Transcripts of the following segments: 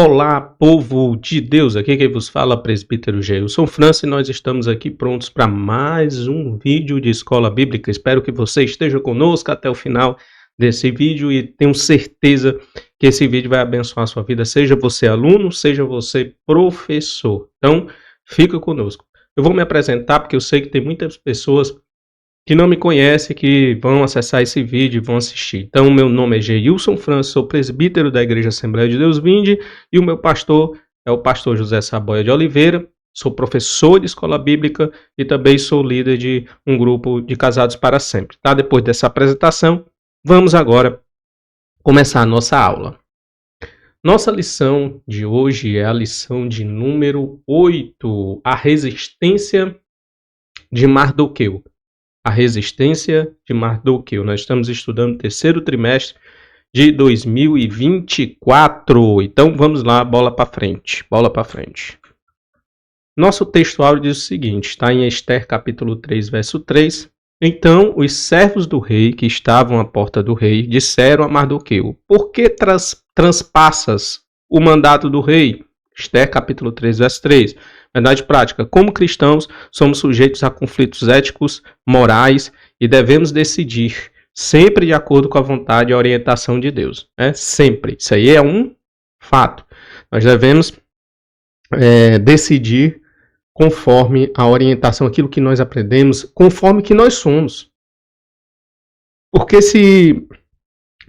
Olá, povo de Deus, aqui quem vos fala, presbítero Geilson França, e nós estamos aqui prontos para mais um vídeo de Escola Bíblica. Espero que você esteja conosco até o final desse vídeo e tenho certeza que esse vídeo vai abençoar a sua vida, seja você aluno, seja você professor. Então, fica conosco. Eu vou me apresentar porque eu sei que tem muitas pessoas que não me conhecem, que vão acessar esse vídeo e vão assistir. Então, meu nome é Geilson França, sou presbítero da Igreja Assembleia de Deus Vinde e o meu pastor é o pastor José Saboia de Oliveira. Sou professor de escola bíblica e também sou líder de um grupo de Casados para Sempre. Tá? Depois dessa apresentação, vamos agora começar a nossa aula. Nossa lição de hoje é a lição de número 8, a resistência de Mardoqueu. A resistência de Mardoqueu. Nós estamos estudando o terceiro trimestre de 2024. Então vamos lá, bola para frente. Bola para frente. Nosso textual diz o seguinte, está em Ester capítulo 3, verso 3. Então os servos do rei que estavam à porta do rei disseram a Mardoqueu: por que transpassas o mandato do rei? Ester capítulo 3, verso 3. Verdade prática. Como cristãos, somos sujeitos a conflitos éticos, morais e devemos decidir sempre de acordo com a vontade e a orientação de Deus. Sempre. Isso aí é um fato. Nós devemos decidir conforme a orientação, aquilo que nós aprendemos, conforme que nós somos. Porque se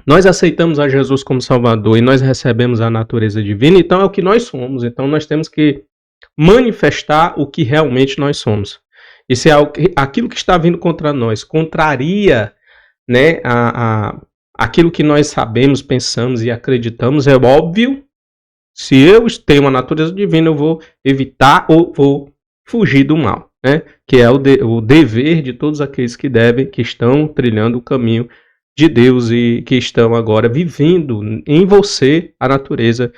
nós aceitamos a Jesus como Salvador e nós recebemos a natureza divina, então é o que nós somos. Então nós temos que manifestar o que realmente nós somos. E se aquilo que está vindo contra nós contraria, né, aquilo que nós sabemos, pensamos e acreditamos, é óbvio, se eu tenho uma natureza divina, eu vou evitar ou vou fugir do mal, né, que é o dever de todos aqueles que estão trilhando o caminho de Deus e que estão agora vivendo em você a natureza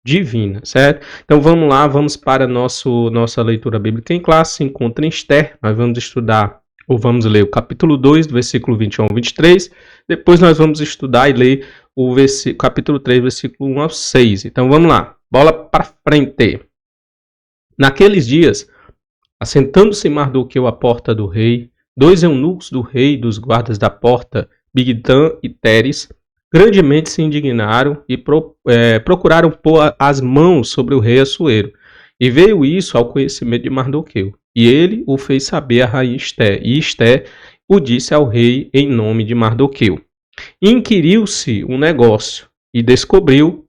divina, certo? Então vamos lá, vamos para nossa leitura bíblica em classe, se encontra em Ester. Nós vamos estudar, ou vamos ler o capítulo 2, do versículo 21 ao 23. Depois nós vamos estudar e ler o capítulo 3, versículo 1 ao 6. Então vamos lá, bola para frente. Naqueles dias, assentando-se Mardoqueu à porta do rei, dois eunucos do rei e dos guardas da porta, Bigtã e Teres, grandemente se indignaram e procuraram pôr as mãos sobre o rei Assuero. E veio isso ao conhecimento de Mardoqueu. E ele o fez saber a rainha Ester. E Ester o disse ao rei em nome de Mardoqueu. Inquiriu-se um negócio e descobriu.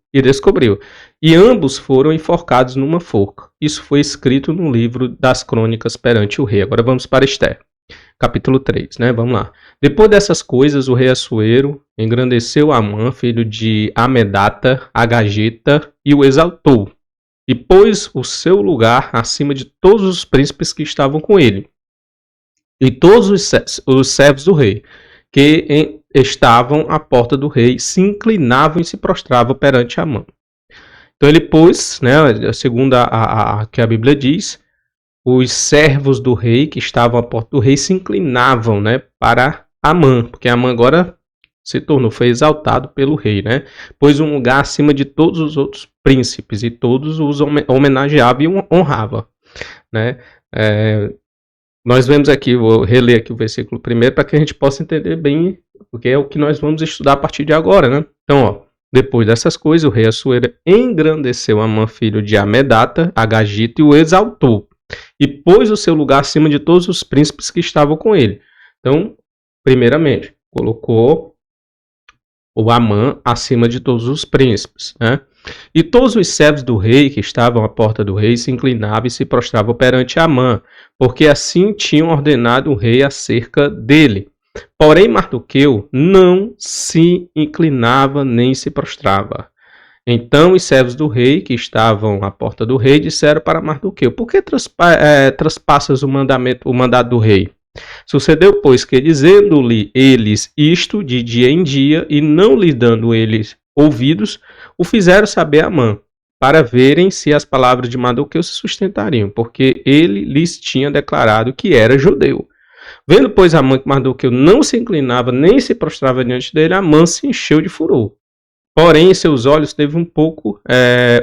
E ambos foram enforcados numa forca. Isso foi escrito no livro das crônicas perante o rei. Agora vamos para Ester. Capítulo 3, né? Vamos lá. Depois dessas coisas, o rei Assuero engrandeceu Amã, filho de Amedata, Agagita, e o exaltou, e pôs o seu lugar acima de todos os príncipes que estavam com ele, e todos os servos do rei, que estavam à porta do rei, se inclinavam e se prostravam perante Amã. Então ele pôs, né, segundo que a Bíblia diz, os servos do rei que estavam à porta do rei se inclinavam, né, para Amã, porque Amã agora foi exaltado pelo rei, né? Pôs um lugar acima de todos os outros príncipes e todos os homenageava e honrava, né? Nós vemos aqui, vou reler aqui o versículo primeiro para que a gente possa entender bem, porque é o que nós vamos estudar a partir de agora, né? Então, ó, depois dessas coisas, o rei Assuero engrandeceu Amã, filho de Amedata, Agagita, e o exaltou, e pôs o seu lugar acima de todos os príncipes que estavam com ele. Então, primeiramente, colocou o Amã acima de todos os príncipes, né? E todos os servos do rei que estavam à porta do rei se inclinavam e se prostravam perante Amã, porque assim tinham ordenado o rei acerca dele. Porém, Mardoqueu não se inclinava nem se prostrava. Então os servos do rei que estavam à porta do rei disseram para Mardoqueu: por que traspassas o mandado do rei? Sucedeu, pois, que dizendo-lhe eles isto de dia em dia, e não lhe dando eles ouvidos, o fizeram saber a Amã, para verem se as palavras de Mardoqueu se sustentariam, porque ele lhes tinha declarado que era judeu. Vendo, pois, Amã que Mardoqueu não se inclinava nem se prostrava diante dele, Amã se encheu de furor. Porém, em seus olhos teve um pouco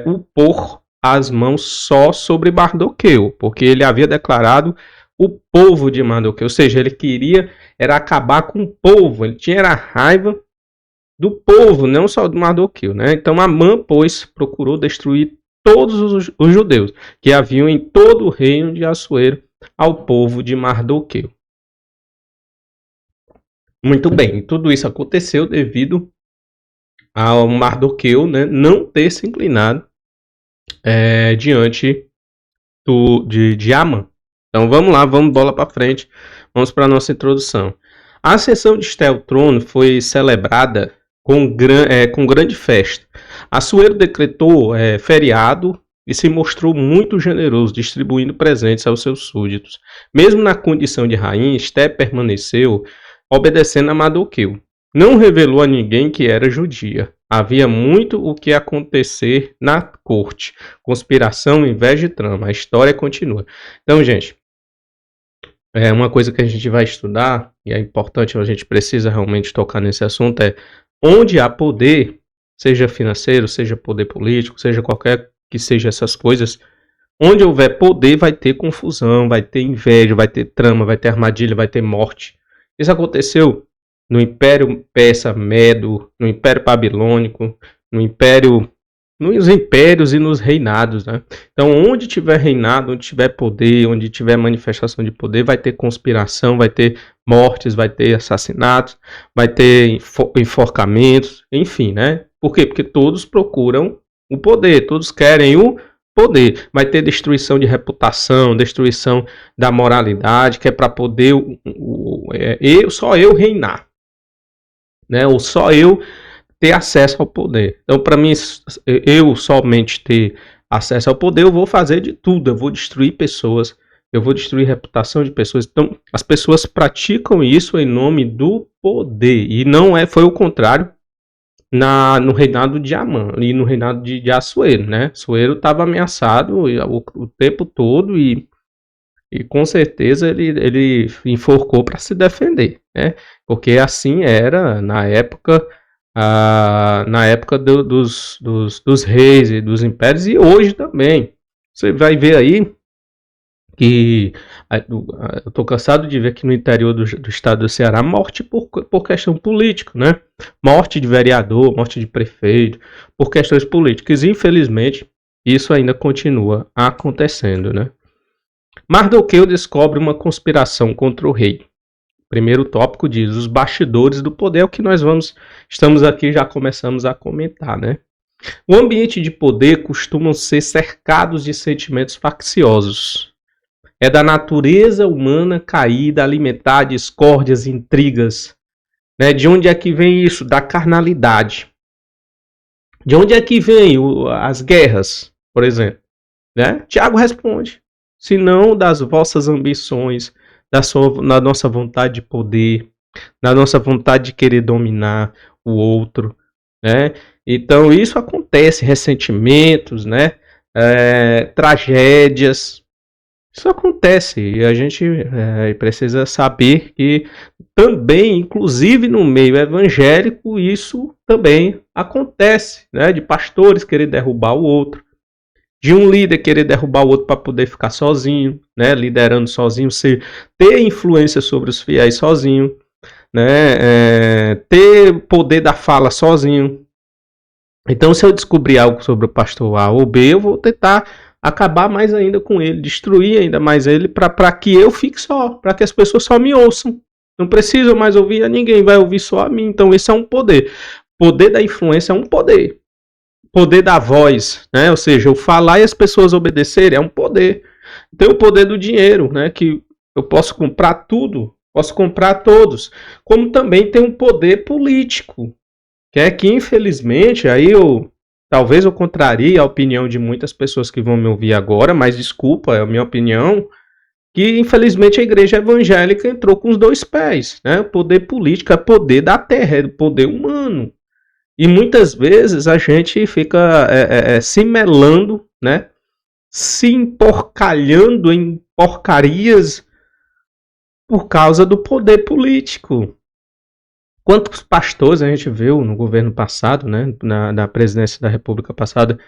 o pôr as mãos só sobre Mardoqueu, porque ele havia declarado o povo de Mardoqueu, ou seja, ele queria era acabar com o povo, ele tinha raiva do povo, não só do Mardoqueu, né? Então Amã, pois, procurou destruir todos os judeus que haviam em todo o reino de Assuero ao povo de Mardoqueu. Muito bem, tudo isso aconteceu devido ao Mardoqueu, né, não ter se inclinado diante de Amã. Então vamos lá, vamos bola para frente, vamos para a nossa introdução. A ascensão de Esté ao trono foi celebrada com grande festa. Assuero decretou feriado e se mostrou muito generoso, distribuindo presentes aos seus súditos. Mesmo na condição de rainha, Esté permaneceu obedecendo a Mardoqueu. Não revelou a ninguém que era judia. Havia muito o que acontecer na corte. Conspiração, inveja e trama. A história continua. Então, gente, uma coisa que a gente vai estudar, e é importante, a gente precisa realmente tocar nesse assunto, é onde há poder, seja financeiro, seja poder político, seja qualquer que seja essas coisas, onde houver poder vai ter confusão, vai ter inveja, vai ter trama, vai ter armadilha, vai ter morte. Isso aconteceu no Império Persa-Medo, no Império Babilônico, nos impérios e nos reinados, né? Então, onde tiver reinado, onde tiver poder, onde tiver manifestação de poder, vai ter conspiração, vai ter mortes, vai ter assassinatos, vai ter enforcamentos, enfim, né? Por quê? Porque todos procuram o poder, todos querem o poder. Vai ter destruição de reputação, destruição da moralidade, que é para poder só eu reinar, né? Ou só eu ter acesso ao poder. Então, para mim, eu somente ter acesso ao poder, eu vou fazer de tudo. Eu vou destruir pessoas, eu vou destruir reputação de pessoas. Então, as pessoas praticam isso em nome do poder. E não foi o contrário no reinado de Amã e no reinado de Assuero, né? Assuero estava ameaçado o tempo todo e com certeza ele enforcou para se defender, né? Porque assim era na época dos reis e dos impérios, e hoje também. Você vai ver aí que eu estou cansado de ver aqui no interior do estado do Ceará morte por questão política, né? Morte de vereador, morte de prefeito, por questões políticas. Infelizmente, isso ainda continua acontecendo, né? Mardoqueu descobre uma conspiração contra o rei. Primeiro tópico diz os bastidores do poder, é o que nós estamos aqui, já começamos a comentar, né? O ambiente de poder costuma ser cercados de sentimentos facciosos. É da natureza humana caída alimentar discórdias, intrigas. Né? De onde é que vem isso? Da carnalidade. De onde é que vem as guerras, por exemplo? Né? Tiago responde. Se não das vossas ambições, da nossa vontade de poder, da nossa vontade de querer dominar o outro, né? Então isso acontece, ressentimentos, né? Tragédias, isso acontece e a gente precisa saber que também, inclusive no meio evangélico, isso também acontece, né? De pastores querer derrubar o outro, de um líder querer derrubar o outro para poder ficar sozinho, né? Liderando sozinho, ter influência sobre os fiéis sozinho, né? Ter poder da fala sozinho. Então, se eu descobrir algo sobre o pastor A ou B, eu vou tentar acabar mais ainda com ele, destruir ainda mais ele, para que eu fique só, para que as pessoas só me ouçam. Não precisam mais ouvir a ninguém, vai ouvir só a mim. Então, esse é um poder. Poder da influência é um poder. Poder da voz, né? Ou seja, eu falar e as pessoas obedecerem é um poder. Tem o poder do dinheiro, né? Que eu posso comprar tudo, posso comprar todos. Como também tem um poder político, que é que infelizmente, talvez eu contrarie a opinião de muitas pessoas que vão me ouvir agora, mas desculpa, é a minha opinião, que infelizmente a igreja evangélica entrou com os dois pés, né? O poder político é poder da terra, é poder humano. E muitas vezes a gente fica se melando, né? Se emporcalhando em porcarias por causa do poder político. Quantos pastores a gente viu no governo passado, né, na presidência da República passada,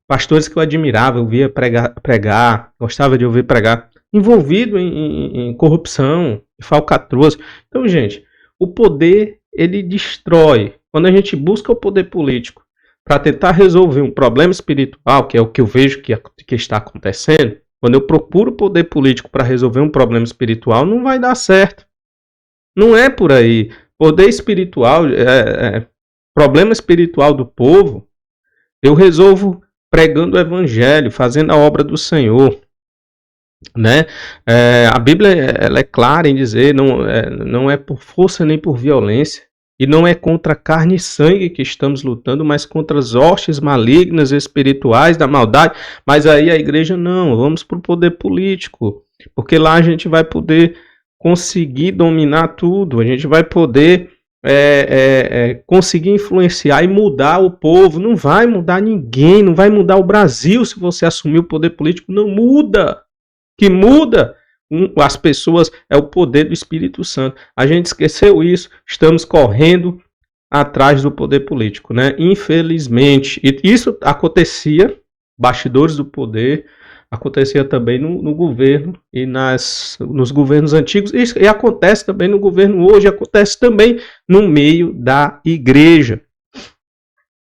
pastores que eu admirava, eu via pregar, gostava de ouvir pregar, envolvido em corrupção, em falcatruas. Então, gente, o poder, ele destrói. Quando a gente busca o poder político para tentar resolver um problema espiritual, que é o que eu vejo que está acontecendo, quando eu procuro o poder político para resolver um problema espiritual, não vai dar certo. Não é por aí. Poder espiritual, problema espiritual do povo, eu resolvo pregando o evangelho, fazendo a obra do Senhor, né? A Bíblia ela é clara em dizer, não é por força nem por violência, e não é contra carne e sangue que estamos lutando, mas contra as hostes malignas espirituais da maldade. Mas aí a igreja não, vamos para o poder político, porque lá a gente vai poder conseguir dominar tudo, a gente vai poder conseguir influenciar e mudar o povo. Não vai mudar ninguém, não vai mudar o Brasil se você assumir o poder político, não muda. Que muda as pessoas é o poder do Espírito Santo. A gente esqueceu isso, estamos correndo atrás do poder político, né? Infelizmente, e isso acontecia, bastidores do poder, acontecia também no governo e nos governos antigos, e acontece também no governo hoje, acontece também no meio da igreja.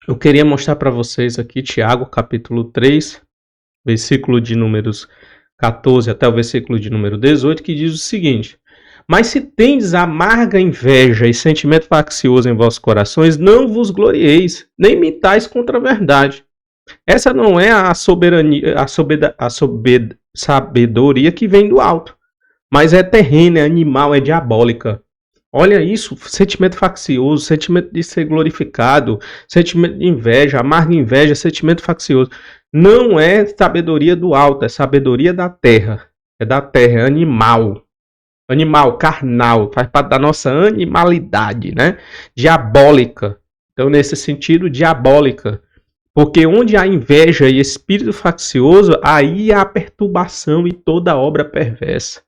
Eu queria mostrar para vocês aqui Tiago capítulo 3, versículo de números 14 até o versículo de número 18, que diz o seguinte: mas se tendes amarga inveja e sentimento faccioso em vossos corações, não vos glorieis, nem mintais contra a verdade. Essa não é a sabedoria que vem do alto, mas é terrena, é animal, é diabólica. Olha isso, sentimento faccioso, sentimento de ser glorificado, sentimento de inveja, amarga inveja, sentimento faccioso. Não é sabedoria do alto, é sabedoria da terra. É da terra, é animal. Animal, carnal, faz parte da nossa animalidade, né? Diabólica. Então, nesse sentido, diabólica. Porque onde há inveja e espírito faccioso, aí há perturbação e toda obra perversa.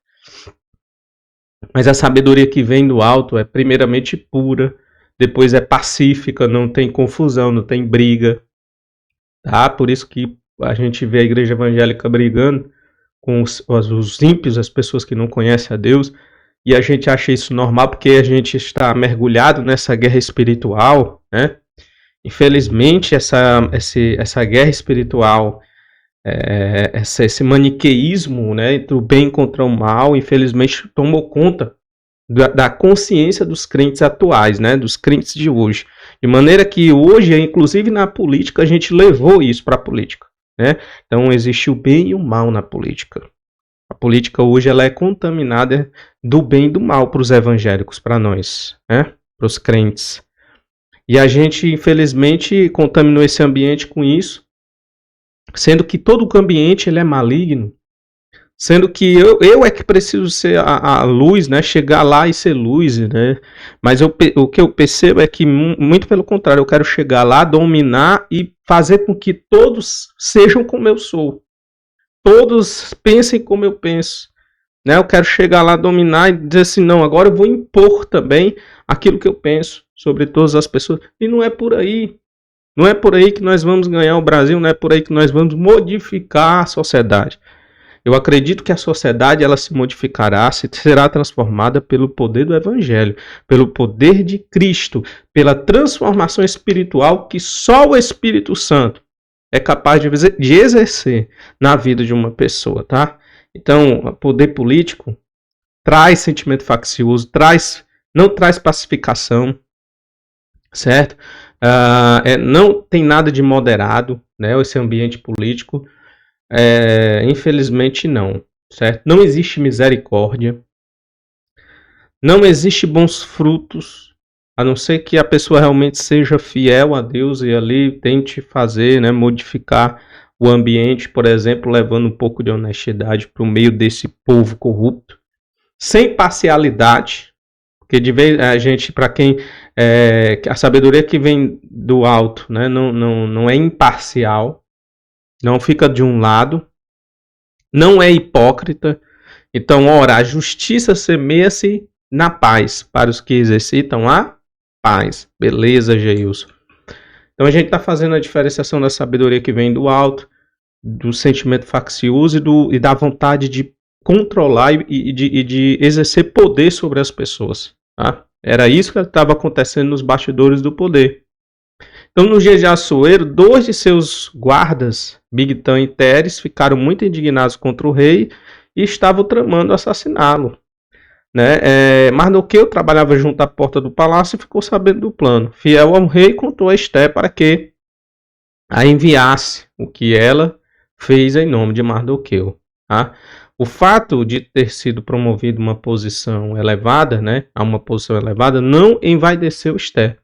Mas a sabedoria que vem do alto é primeiramente pura, depois é pacífica, não tem confusão, não tem briga. Tá? Por isso que a gente vê a igreja evangélica brigando com os ímpios, as pessoas que não conhecem a Deus, e a gente acha isso normal porque a gente está mergulhado nessa guerra espiritual, né? Infelizmente, essa guerra espiritual, esse maniqueísmo, né, entre o bem contra o mal, infelizmente tomou conta da consciência dos crentes atuais, né, dos crentes de hoje. De maneira que hoje, inclusive na política, a gente levou isso para a política, né? Então existe o bem e o mal na política. A política hoje ela é contaminada do bem e do mal para os evangélicos, para nós, né? Para os crentes. E a gente, infelizmente, contaminou esse ambiente com isso, sendo que todo o ambiente ele é maligno, sendo que eu é que preciso ser a luz, né? Chegar lá e ser luz, né? Mas o que eu percebo é que, muito pelo contrário, eu quero chegar lá, dominar e fazer com que todos sejam como eu sou. Todos pensem como eu penso. Né? Eu quero chegar lá, dominar e dizer assim, não, agora eu vou impor também aquilo que eu penso sobre todas as pessoas. E não é por aí. Não é por aí que nós vamos ganhar o Brasil, não é por aí que nós vamos modificar a sociedade. Eu acredito que a sociedade ela se modificará, será transformada pelo poder do Evangelho, pelo poder de Cristo, pela transformação espiritual que só o Espírito Santo é capaz de exercer na vida de uma pessoa, tá? Então, o poder político traz sentimento faccioso, não traz pacificação, certo? Não tem nada de moderado, né? Esse ambiente político. Infelizmente não, certo? Não existe misericórdia, não existe bons frutos, a não ser que a pessoa realmente seja fiel a Deus e ali tente fazer, né, modificar o ambiente, por exemplo, levando um pouco de honestidade para o meio desse povo corrupto, sem parcialidade, porque de vez a gente, para quem a sabedoria que vem do alto, né, não é imparcial. Não fica de um lado, não é hipócrita. Então, ora, a justiça semeia-se na paz, para os que exercitam a paz. Beleza, Geilson? Então a gente está fazendo a diferenciação da sabedoria que vem do alto, do sentimento faccioso e da vontade de controlar e de exercer poder sobre as pessoas. Tá? Era isso que estava acontecendo nos bastidores do poder. Então, no dia de Assuero, 2 de seus guardas, Bigtan e Teres, ficaram muito indignados contra o rei e estavam tramando assassiná-lo. Né? Mardoqueu trabalhava junto à porta do palácio e ficou sabendo do plano. Fiel ao rei, contou a Esté para que a enviasse, o que ela fez em nome de Mardoqueu. Tá? O fato de ter sido promovido uma posição elevada, né, a uma posição elevada, não envaideceu Esté.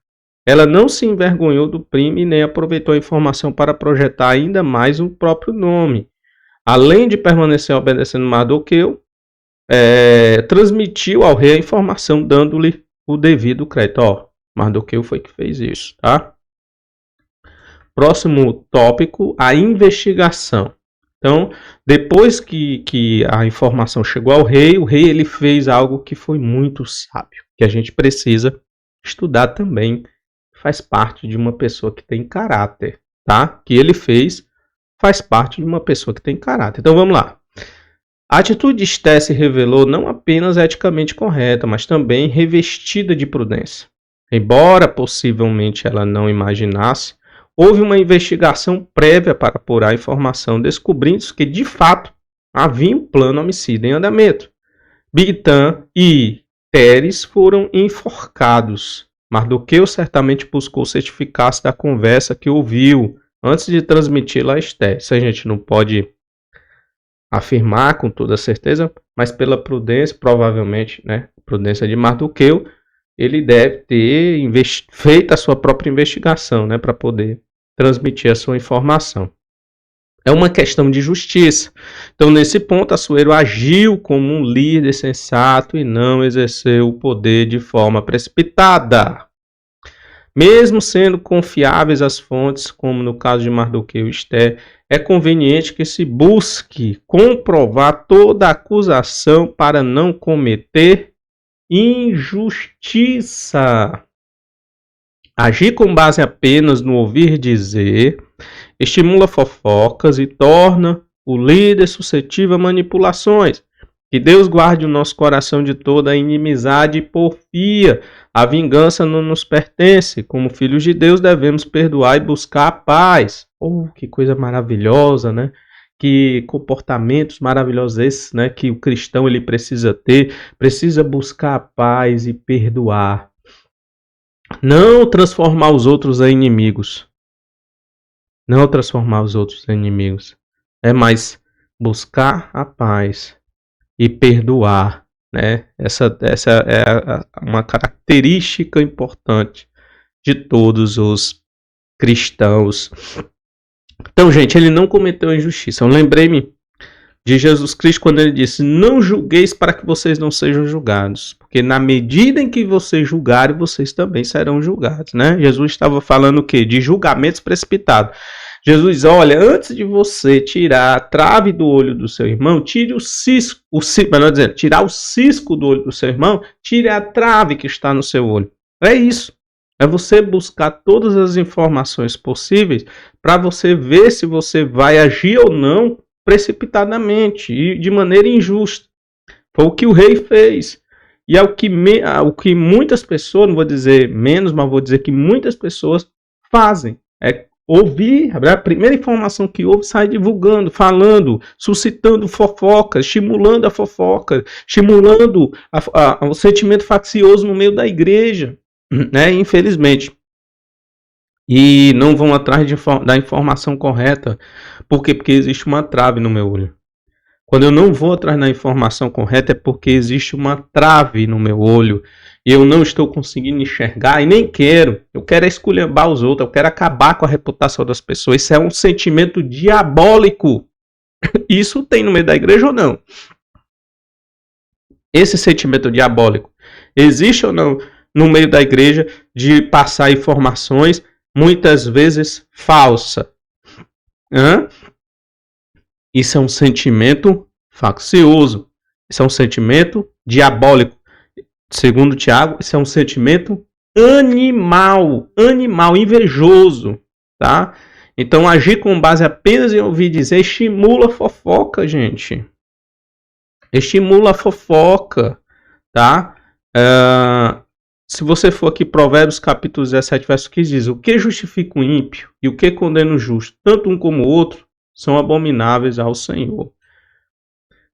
Ela não se envergonhou do crime e nem aproveitou a informação para projetar ainda mais o próprio nome. Além de permanecer obedecendo Mardoqueu, transmitiu ao rei a informação, dando-lhe o devido crédito. Ó, Mardoqueu foi que fez isso, tá? Próximo tópico, a investigação. Então, depois que a informação chegou ao rei, o rei ele fez algo que foi muito sábio, que a gente precisa estudar também. Faz parte de uma pessoa que tem caráter, tá? Que ele faz parte de uma pessoa que tem caráter. Então vamos lá. A atitude de Esté se revelou não apenas eticamente correta, mas também revestida de prudência. Embora possivelmente ela não imaginasse, houve uma investigação prévia para apurar a informação, descobrindo que de fato havia um plano homicida em andamento. Bigtan e Teres foram enforcados. Mardoqueu certamente buscou certificar-se da conversa que ouviu antes de transmiti-la a Esté. Isso a gente não pode afirmar com toda certeza, mas pela prudência, provavelmente, né, prudência de Mardoqueu, ele deve ter feito a sua própria investigação, né, para poder transmitir a sua informação. É uma questão de justiça. Então, nesse ponto, Assuero agiu como um líder sensato e não exerceu o poder de forma precipitada. Mesmo sendo confiáveis as fontes, como no caso de Mardoqueu e Esté, é conveniente que se busque comprovar toda acusação para não cometer injustiça. Agir com base apenas no ouvir dizer estimula fofocas e torna o líder suscetível a manipulações. Que Deus guarde o nosso coração de toda a inimizade e porfia. A vingança não nos pertence. Como filhos de Deus devemos perdoar e buscar a paz. Oh, que coisa maravilhosa, né? Que comportamentos maravilhosos esses, né? Que o cristão ele precisa ter. Precisa buscar a paz e perdoar. Não transformar os outros em inimigos. Não transformar os outros em inimigos. É mais buscar a paz e perdoar, né? Essa é uma característica importante de todos os cristãos. Então, gente, ele não cometeu injustiça. Eu lembrei-me de Jesus Cristo quando ele disse: não julgueis para que vocês não sejam julgados, porque na medida em que vocês julgarem, vocês também serão julgados, né? Jesus estava falando o quê? De julgamentos precipitados. Jesus, olha, antes de você tirar a trave do olho do seu irmão, tire o cisco, melhor dizendo, tirar o cisco do olho do seu irmão, tire a trave que está no seu olho. É isso. É você buscar todas as informações possíveis para você ver se você vai agir ou não precipitadamente e de maneira injusta. Foi o que o rei fez. E é o que muitas pessoas, não vou dizer menos, mas vou dizer que muitas pessoas fazem. É ouvir, a primeira informação que ouve, sai divulgando, falando, suscitando fofoca, estimulando a fofoca, estimulando o sentimento faccioso no meio da igreja, né? Infelizmente. E não vão atrás da informação correta. Por quê? Porque existe uma trave no meu olho. Quando eu não vou atrás da informação correta é porque existe uma trave no meu olho e eu não estou conseguindo enxergar e nem quero. Eu quero esculhambar os outros, eu quero acabar com a reputação das pessoas. Isso é um sentimento diabólico. Isso tem no meio da igreja ou não? Esse sentimento diabólico existe ou não no meio da igreja de passar informações muitas vezes falsas? Isso é um sentimento faccioso. Isso é um sentimento diabólico. Segundo Tiago, isso é um sentimento animal, invejoso, tá? Então, agir com base apenas em ouvir dizer estimula a fofoca, gente. Estimula a fofoca, tá? Se você for aqui, Provérbios capítulo 17, verso 15, diz: o que justifica o ímpio e o que condena o justo, tanto um como o outro, são abomináveis ao Senhor.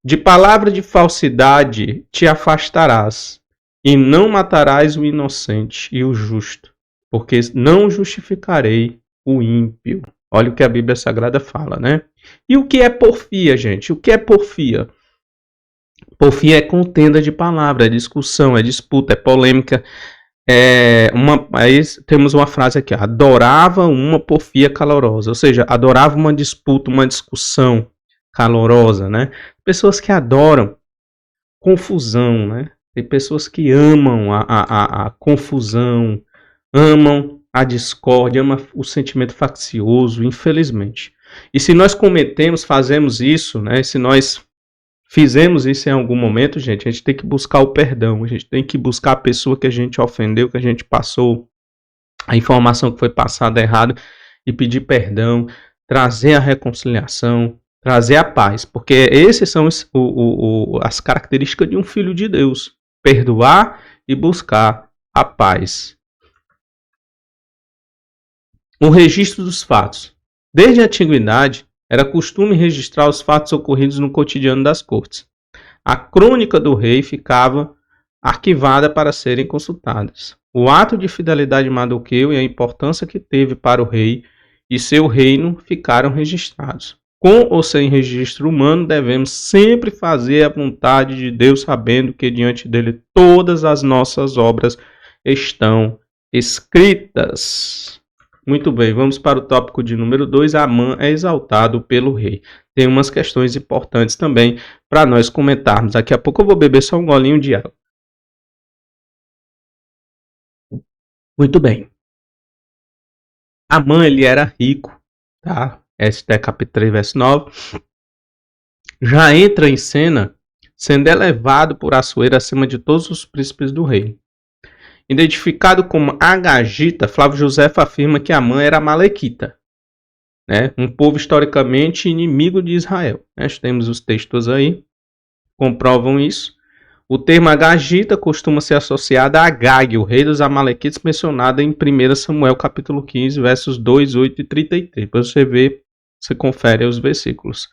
De palavra de falsidade te afastarás, e não matarás o inocente e o justo, porque não justificarei o ímpio. Olha o que a Bíblia Sagrada fala, né? E o que é porfia, gente? O que é porfia? Porfia é contenda de palavra, é discussão, é disputa, é polêmica. Aí temos uma frase aqui: adorava uma porfia calorosa, ou seja, adorava uma disputa, uma discussão calorosa, né? Pessoas que adoram confusão, né? Tem pessoas que amam a confusão, amam a discórdia, amam o sentimento faccioso, infelizmente. E se nós fazemos isso, né? Se nós fizemos isso em algum momento, gente, a gente tem que buscar o perdão, a gente tem que buscar a pessoa que a gente ofendeu, que a gente passou a informação que foi passada errada e pedir perdão, trazer a reconciliação, trazer a paz, porque esses são as características de um filho de Deus: perdoar e buscar a paz. O registro dos fatos. Desde a antiguidade, era costume registrar os fatos ocorridos no cotidiano das cortes. A crônica do rei ficava arquivada para serem consultadas. O ato de fidelidade de Mardoqueu e a importância que teve para o rei e seu reino ficaram registrados. Com ou sem registro humano, devemos sempre fazer a vontade de Deus, sabendo que diante dele todas as nossas obras estão escritas. Muito bem, vamos para o tópico de número 2. Amã é exaltado pelo rei. Tem umas questões importantes também para nós comentarmos. Daqui a pouco eu vou beber só um golinho de água. Muito bem. Amã, ele era rico, tá? Este capítulo 3, verso 9. Já entra em cena sendo elevado por Assuero acima de todos os príncipes do reino. Identificado como Agagita, Flávio Josefo afirma que Amã era amalequita, né? Um povo historicamente inimigo de Israel. Nós temos os textos aí, comprovam isso. O termo Agagita costuma ser associado a Agag, o rei dos amalequitas, mencionado em 1 Samuel capítulo 15, versos 2, 8 e 33. Para você ver, você confere os versículos.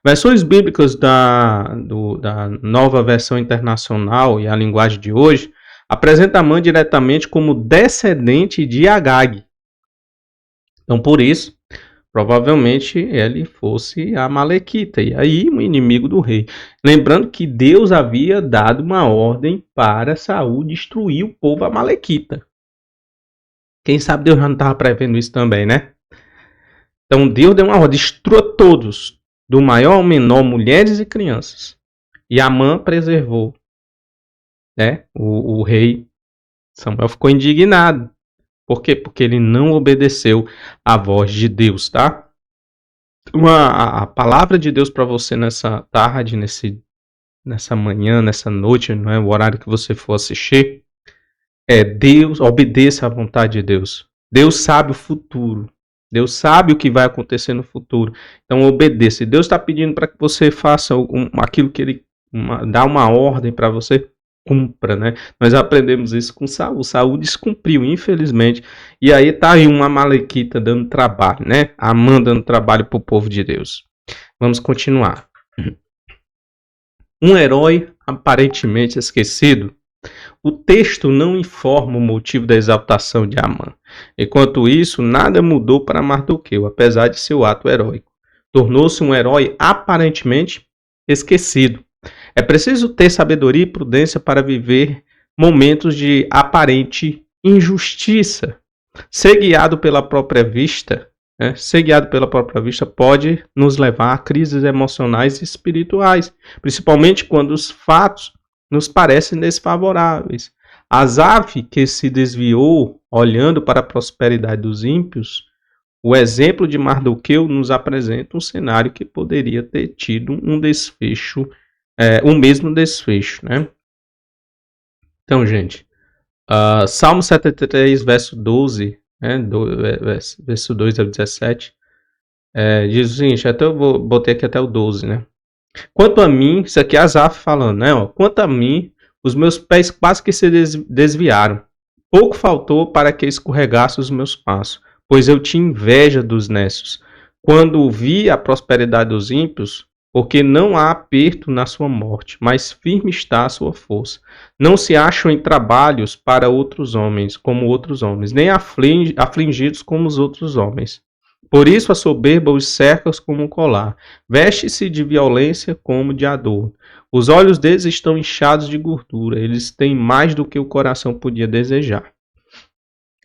Versões bíblicas da Nova Versão Internacional e a linguagem de hoje apresenta Amã diretamente como descendente de Agag. Então, por isso, provavelmente ele fosse amalequita, e aí um inimigo do rei. Lembrando que Deus havia dado uma ordem para Saul destruir o povo amalequita. Quem sabe Deus já não estava prevendo isso também, né? Então Deus deu uma ordem: destrua todos, do maior ao menor, mulheres e crianças. E Amã preservou, né? O rei Samuel ficou indignado. Por quê? Porque ele não obedeceu à voz de Deus, tá? A palavra de Deus para você nessa tarde, nessa manhã, nessa noite, não é o horário que você for assistir, é: Deus, obedeça à vontade de Deus. Deus sabe o futuro. Deus sabe o que vai acontecer no futuro. Então obedeça. Deus está pedindo para que você faça aquilo que Ele dá uma ordem para você, cumpra, né? Nós aprendemos isso com Saul. Saul descumpriu, infelizmente. E aí tá aí uma amalequita dando trabalho, né? Amã dando trabalho para o povo de Deus. Vamos continuar. Um herói aparentemente esquecido. O texto não informa o motivo da exaltação de Amã. Enquanto isso, nada mudou para Mardoqueu, apesar de seu ato heróico. Tornou-se um herói aparentemente esquecido. É preciso ter sabedoria e prudência para viver momentos de aparente injustiça. Ser guiado pela própria vista, pode nos levar a crises emocionais e espirituais, principalmente quando os fatos nos parecem desfavoráveis. Asaf, que se desviou olhando para a prosperidade dos ímpios, o exemplo de Mardoqueu nos apresenta um cenário que poderia ter tido um desfecho, o mesmo desfecho, né? Então, gente, Salmo 73, verso 12, né, verso 2 ao 17, diz o seguinte, até eu botei aqui até o 12, né? Quanto a mim, isso aqui é Asaf falando, né? Ó, quanto a mim, os meus pés quase que se desviaram. Pouco faltou para que escorregasse os meus passos, pois eu tinha inveja dos nécios. Quando vi a prosperidade dos ímpios, porque não há aperto na sua morte, mas firme está a sua força. Não se acham em trabalhos para outros homens, como outros homens, nem afligidos como os outros homens. Por isso a soberba os cerca como um colar, veste-se de violência como de adorno. Os olhos deles estão inchados de gordura, eles têm mais do que o coração podia desejar.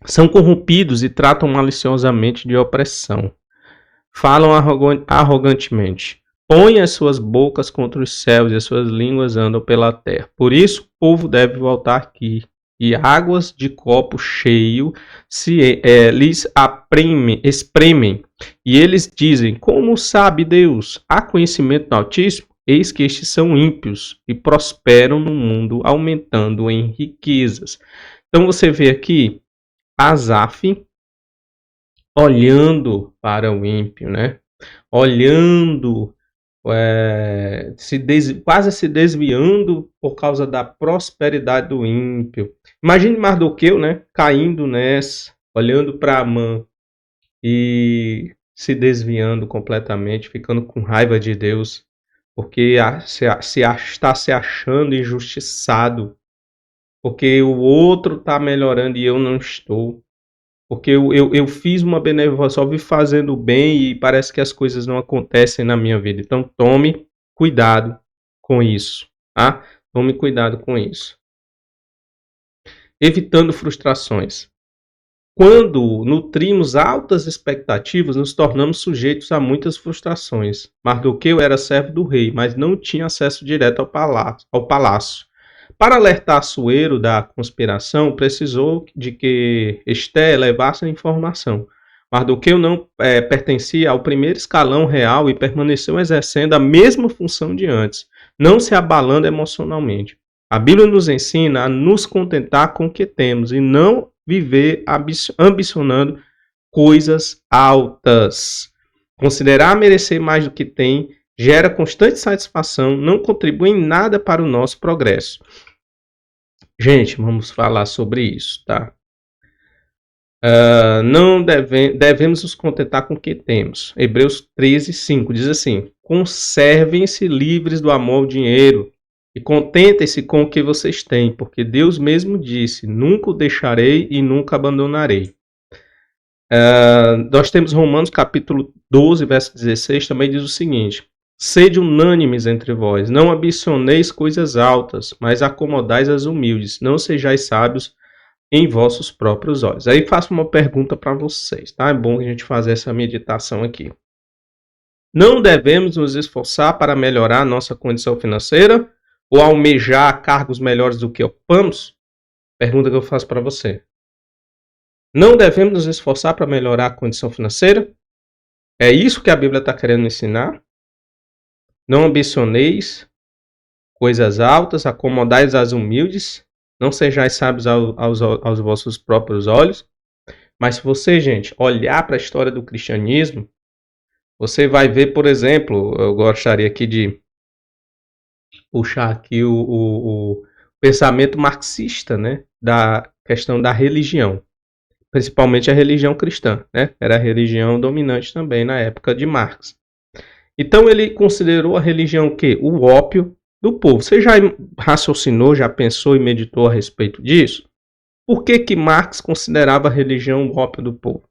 São corrompidos e tratam maliciosamente de opressão. Falam arrogantemente. Põem as suas bocas contra os céus e as suas línguas andam pela terra. Por isso o povo deve voltar aqui. E águas de copo cheio lhes espremem. E eles dizem, como sabe Deus? Há conhecimento no Altíssimo? Eis que estes são ímpios e prosperam no mundo, aumentando em riquezas. Então você vê aqui Asaf olhando para o ímpio, né? Olhando, quase se desviando por causa da prosperidade do ímpio. Imagine Mardoqueu, né? Caindo nessa, olhando para Amã e se desviando completamente, ficando com raiva de Deus, porque está se achando injustiçado, porque o outro está melhorando e eu não estou. Porque eu fiz uma benevolência, só vi fazendo bem e parece que as coisas não acontecem na minha vida. Então tome cuidado com isso, tá? Tome cuidado com isso. Evitando frustrações. Quando nutrimos altas expectativas, nos tornamos sujeitos a muitas frustrações. Mardoqueu era servo do rei, mas não tinha acesso direto ao palácio. Para alertar Assuero da conspiração, precisou de que Esté levasse a informação. Mardoqueu não pertencia ao primeiro escalão real e permaneceu exercendo a mesma função de antes, não se abalando emocionalmente. A Bíblia nos ensina a nos contentar com o que temos e não viver ambicionando coisas altas. Considerar merecer mais do que tem gera constante satisfação, não contribui em nada para o nosso progresso. Gente, vamos falar sobre isso, tá? Não devemos nos contentar com o que temos. Hebreus 13, 5 diz assim: conservem-se livres do amor ao dinheiro e contentem-se com o que vocês têm, porque Deus mesmo disse: nunca o deixarei e nunca abandonarei. Nós temos Romanos capítulo 12, verso 16, também diz o seguinte: sede unânimes entre vós, não ambicioneis coisas altas, mas acomodais as humildes, não sejais sábios em vossos próprios olhos. Aí faço uma pergunta para vocês, tá? É bom a gente fazer essa meditação aqui. Não devemos nos esforçar para melhorar a nossa condição financeira ou almejar cargos melhores do que ocupamos? Pergunta que eu faço para você. Não devemos nos esforçar para melhorar a condição financeira? É isso que a Bíblia está querendo ensinar? Não ambicioneis coisas altas, acomodais as humildes, não sejais sábios aos vossos próprios olhos. Mas se você, gente, olhar para a história do cristianismo, você vai ver, por exemplo, eu gostaria aqui de puxar aqui o pensamento marxista, né, da questão da religião, principalmente a religião cristã, né, era a religião dominante também na época de Marx. Então ele considerou a religião o quê? O ópio do povo. Você já raciocinou, já pensou e meditou a respeito disso? Por que Marx considerava a religião o ópio do povo?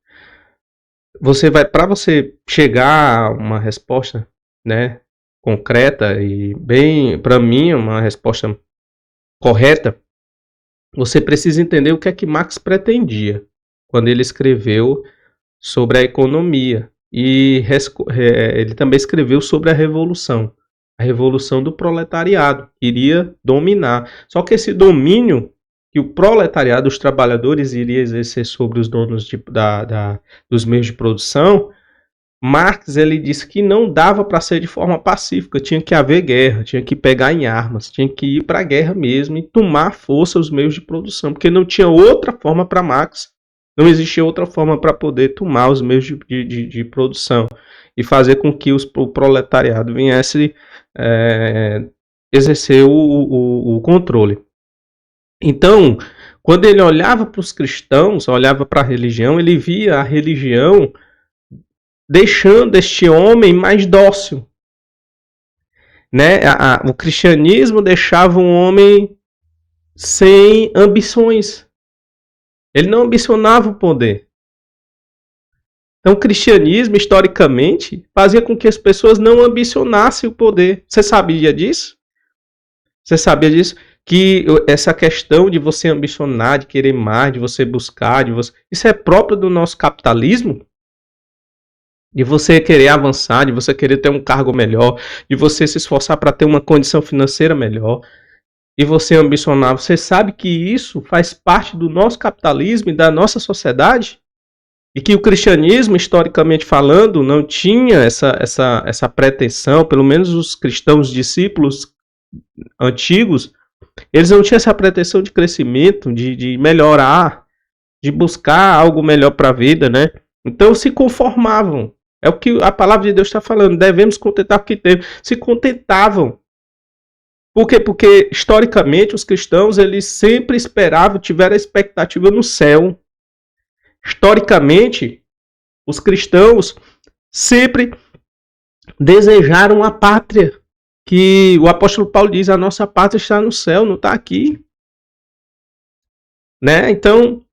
Para você chegar a uma resposta, né, concreta e bem, para mim, uma resposta correta, você precisa entender o que é que Marx pretendia quando ele escreveu sobre a economia. E ele também escreveu sobre a revolução do proletariado, que iria dominar. Só que esse domínio que o proletariado, os trabalhadores, iria exercer sobre os donos dos meios de produção, Marx ele disse que não dava para ser de forma pacífica, tinha que haver guerra, tinha que pegar em armas, tinha que ir para a guerra mesmo e tomar à força os meios de produção, porque não tinha outra forma para Marx, não existia outra forma para poder tomar os meios de produção e fazer com que o proletariado viesse exercer o controle. Então, quando ele olhava para os cristãos, olhava para a religião, ele via a religião deixando este homem mais dócil. Né? O cristianismo deixava um homem sem ambições. Ele não ambicionava o poder. Então, o cristianismo, historicamente, fazia com que as pessoas não ambicionassem o poder. Você sabia disso? Você sabia disso? Que essa questão de você ambicionar, de querer mais, de você buscar, isso é próprio do nosso capitalismo? De você querer avançar, de você querer ter um cargo melhor, de você se esforçar para ter uma condição financeira melhor, e você ambicionar. Você sabe que isso faz parte do nosso capitalismo e da nossa sociedade? E que o cristianismo, historicamente falando, não tinha essa pretensão, pelo menos os cristãos discípulos antigos, eles não tinham essa pretensão de crescimento, de melhorar, de buscar algo melhor para a vida, né? Então se conformavam. É o que a palavra de Deus está falando. Devemos contentar o que temos. Se contentavam. Por quê? Porque, historicamente, os cristãos eles sempre esperavam, tiveram a expectativa no céu. Historicamente, os cristãos sempre desejaram a pátria. Que o apóstolo Paulo diz, a nossa pátria está no céu, não está aqui. Né? Então,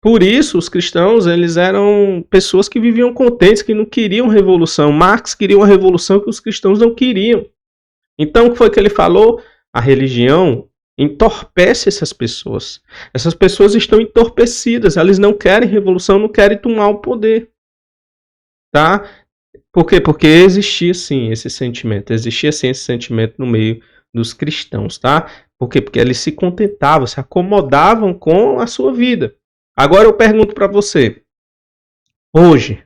por isso, os cristãos eles eram pessoas que viviam contentes, que não queriam revolução. Marx queria uma revolução que os cristãos não queriam. Então, o que foi que ele falou? A religião entorpece essas pessoas. Essas pessoas estão entorpecidas, elas não querem revolução, não querem tomar o poder. Tá? Por quê? Porque existia sim esse sentimento, no meio dos cristãos, tá? Por quê? Porque eles se contentavam, se acomodavam com a sua vida. Agora eu pergunto para você, hoje,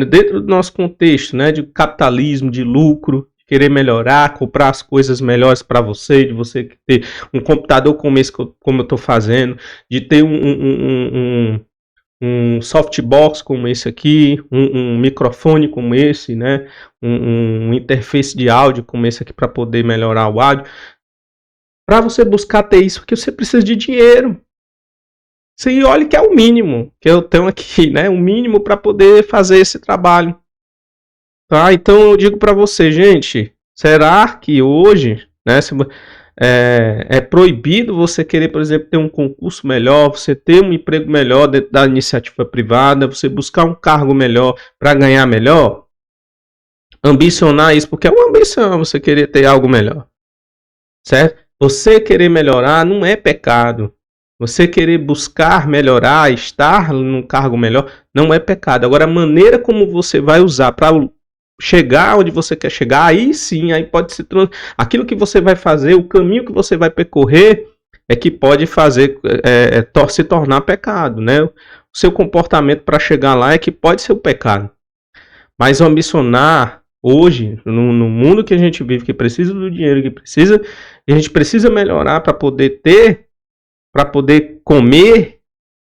dentro do nosso contexto, né, de capitalismo, de lucro, de querer melhorar, comprar as coisas melhores para você, de você ter um computador como esse, como eu estou fazendo, de ter um softbox como esse aqui, um microfone como esse, né, um interface de áudio como esse aqui para poder melhorar o áudio. Para você buscar ter isso, porque você precisa de dinheiro. Você olha que é o mínimo que eu tenho aqui, né? O mínimo para poder fazer esse trabalho. Tá? Então eu digo para você, gente, será que hoje, né, é proibido você querer, por exemplo, ter um concurso melhor, você ter um emprego melhor dentro da iniciativa privada, você buscar um cargo melhor para ganhar melhor? Ambicionar isso, porque é uma ambição você querer ter algo melhor. Certo? Você querer melhorar não é pecado. Você querer buscar melhorar, estar num cargo melhor, não é pecado. Agora, a maneira como você vai usar para chegar onde você quer chegar, aí sim, aí pode se aquilo que você vai fazer, o caminho que você vai percorrer, é que pode fazer se tornar pecado, né? O seu comportamento para chegar lá é que pode ser o pecado. Mas ambicionar hoje, no mundo que a gente vive, que precisa do dinheiro, a gente precisa melhorar para poder ter, para poder comer,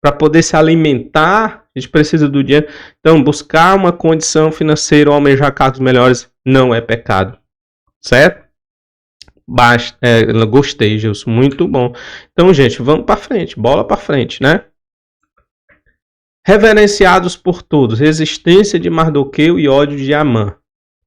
para poder se alimentar, a gente precisa do dinheiro. Então, buscar uma condição financeira ou almejar cargos melhores não é pecado. Certo? Gostei, Gilson. Muito bom. Então, gente, vamos para frente. Bola para frente, né? Reverenciados por todos, resistência de Mardoqueu e ódio de Amã.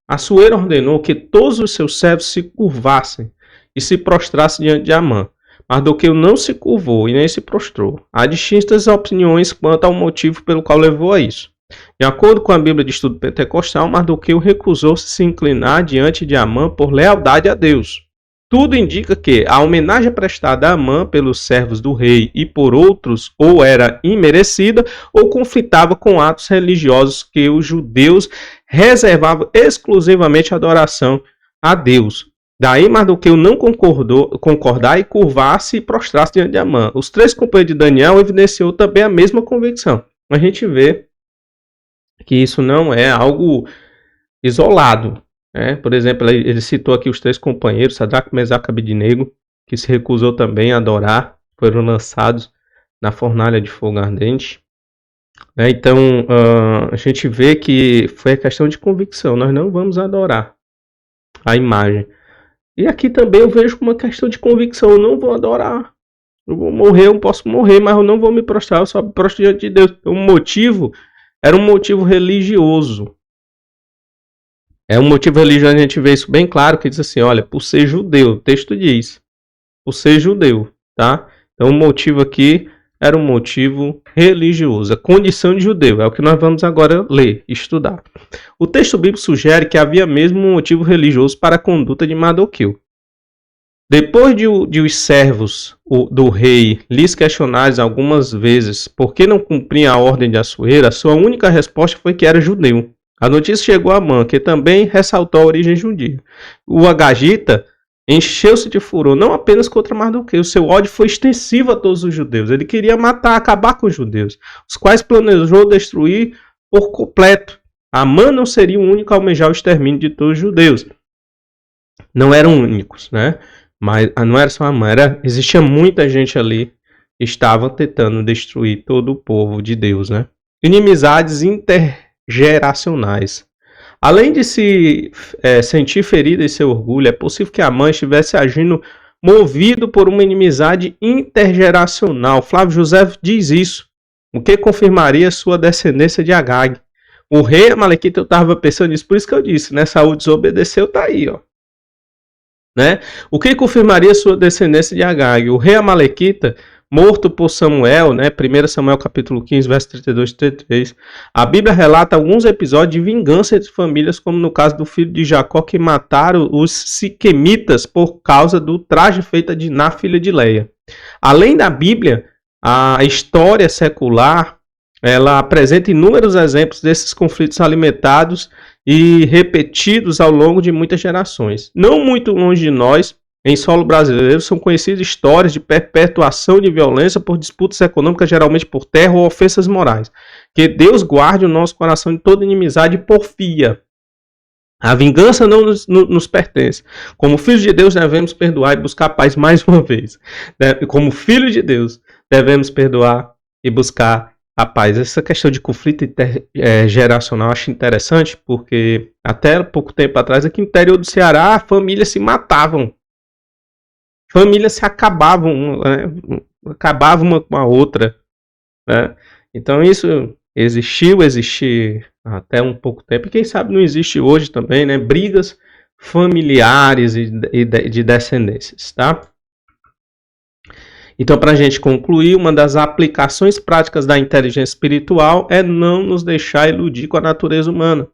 Assuero ordenou que todos os seus servos se curvassem e se prostrassem diante de Amã. Mardoqueu não se curvou e nem se prostrou. Há distintas opiniões quanto ao motivo pelo qual levou a isso. De acordo com a Bíblia de Estudo Pentecostal, Mardoqueu recusou-se se inclinar diante de Amã por lealdade a Deus. Tudo indica que a homenagem prestada a Amã pelos servos do rei e por outros ou era imerecida ou conflitava com atos religiosos que os judeus reservavam exclusivamente a adoração a Deus. Daí Mardoqueu não concordar e curvar-se e prostrar-se diante de Amã. Os três companheiros de Daniel evidenciou também a mesma convicção. A gente vê que isso não é algo isolado, né? Por exemplo, ele citou aqui os 3 companheiros, Sadraque, Mesaque e Abednego, que se recusou também a adorar, foram lançados na fornalha de fogo ardente. Então, a gente vê que foi a questão de convicção, nós não vamos adorar a imagem. E aqui também eu vejo uma questão de convicção, eu não vou adorar. Eu vou morrer, eu posso morrer, mas eu não vou me prostrar, eu só me prostro diante de Deus. O motivo era um motivo religioso. É um motivo religioso, a gente vê isso bem claro, que diz assim, olha, por ser judeu, o texto diz, por ser judeu, tá? Então o motivo aqui era um motivo religioso, a condição de judeu, é o que nós vamos agora ler, estudar. O texto bíblico sugere que havia mesmo um motivo religioso para a conduta de Mardoqueu. Depois de os servos do rei lhes questionarem algumas vezes por que não cumpriam a ordem de Assuero, sua única resposta foi que era judeu. A notícia chegou a Amã, que também ressaltou a origem judia. O Agagita encheu-se de furor, não apenas contra Mardoqueu, seu ódio foi extensivo a todos os judeus. Ele queria matar, acabar com os judeus, os quais planejou destruir por completo. Amã não seria o único a almejar o extermínio de todos os judeus. Não eram únicos, né? Mas não era só Amã, existia muita gente ali que estava tentando destruir todo o povo de Deus, né? Inimizades intergeracionais. Além de se sentir ferida em seu orgulho, é possível que Amã estivesse agindo movido por uma inimizade intergeracional. Flávio José diz isso, o que confirmaria sua descendência de Agag. O rei Amalequita, eu estava pensando nisso, por isso que eu disse, né? Saúl desobedeceu, tá aí, ó. Né? O que confirmaria sua descendência de Agag? O rei Amalequita, morto por Samuel, né? 1 Samuel capítulo 15, verso 32 e 33. A Bíblia relata alguns episódios de vingança entre famílias, como no caso do filho de Jacó, que mataram os siquemitas por causa do traje feito de Diná, filha de Leia. Além da Bíblia, a história secular, ela apresenta inúmeros exemplos desses conflitos alimentados e repetidos ao longo de muitas gerações. Não muito longe de nós, em solo brasileiro, são conhecidas histórias de perpetuação de violência por disputas econômicas, geralmente por terra ou ofensas morais. Que Deus guarde o nosso coração de toda inimizade e porfia. A vingança não nos pertence. Como filhos de Deus, devemos perdoar e buscar paz mais uma vez. Como filhos de Deus, devemos perdoar e buscar a paz. Essa questão de conflito geracional eu acho interessante, porque até pouco tempo atrás, aqui no interior do Ceará, famílias se matavam. Famílias se acabavam, né? Acabavam uma com a outra. Né? Então isso existe até um pouco tempo, e quem sabe não existe hoje também, né? Brigas familiares e de descendências, tá? Então, para a gente concluir, uma das aplicações práticas da inteligência espiritual é não nos deixar iludir com a natureza humana.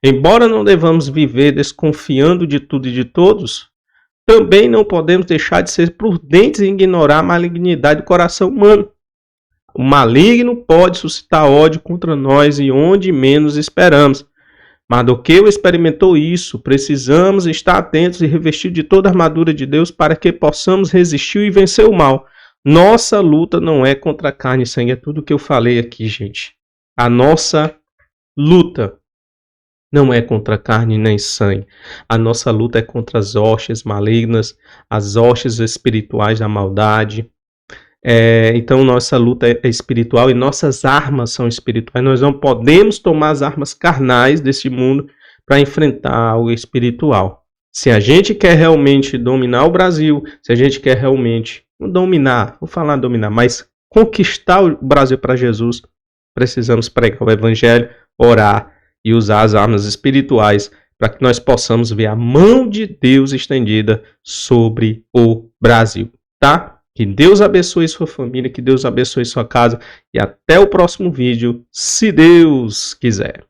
Embora não devamos viver desconfiando de tudo e de todos, também não podemos deixar de ser prudentes e ignorar a malignidade do coração humano. O maligno pode suscitar ódio contra nós e onde menos esperamos. Mardoqueu experimentou isso. Precisamos estar atentos e revestidos de toda a armadura de Deus para que possamos resistir e vencer o mal. Nossa luta não é contra carne e sangue, é tudo que eu falei aqui, gente. A nossa luta não é contra carne nem sangue. A nossa luta é contra as hostes malignas, as hostes espirituais da maldade. Então nossa luta é espiritual e nossas armas são espirituais. Nós não podemos tomar as armas carnais desse mundo para enfrentar algo espiritual. Se a gente quer realmente dominar o Brasil, se a gente quer realmente dominar, vou falar dominar, mas conquistar o Brasil para Jesus, precisamos pregar o Evangelho, orar e usar as armas espirituais para que nós possamos ver a mão de Deus estendida sobre o Brasil, tá? Que Deus abençoe sua família, que Deus abençoe sua casa e até o próximo vídeo, se Deus quiser.